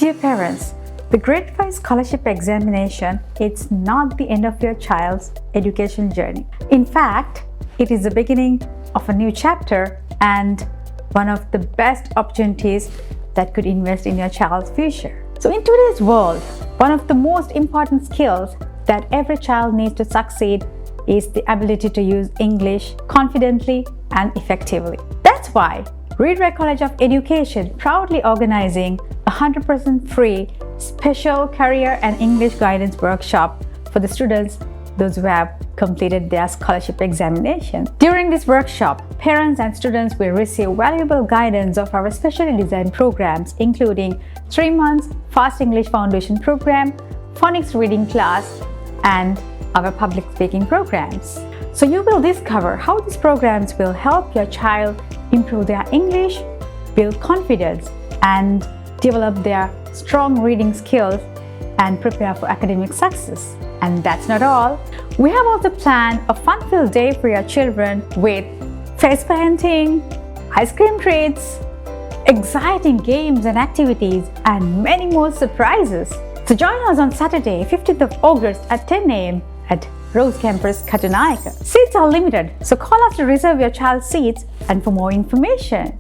Dear parents, the Grade 5 scholarship examination is not the end of your child's education journey. In fact, it is the beginning of a new chapter and one of the best opportunities that could invest in your child's future. So in today's world, one of the most important skills that every child needs to succeed is the ability to use English confidently and effectively. That's why Readwrite College of Education proudly organizing a 100% free special career and English guidance workshop for the students, those who have completed their scholarship examination. During this workshop, parents and students will receive valuable guidance of our specially designed programs, including 3 months Fast English Foundation program, phonics reading class, and our public speaking programs. So you will discover how these programs will help your child improve their English, build confidence, and develop their strong reading skills and prepare for academic success. And that's not all. We have also planned a fun-filled day for your children with face painting, ice cream treats, exciting games and activities, and many more surprises. So join us on Saturday, 15th of August at 10 a.m. at RWCE Campus, Katunayake. Seats are limited, so call us to reserve your child's seats and for more information.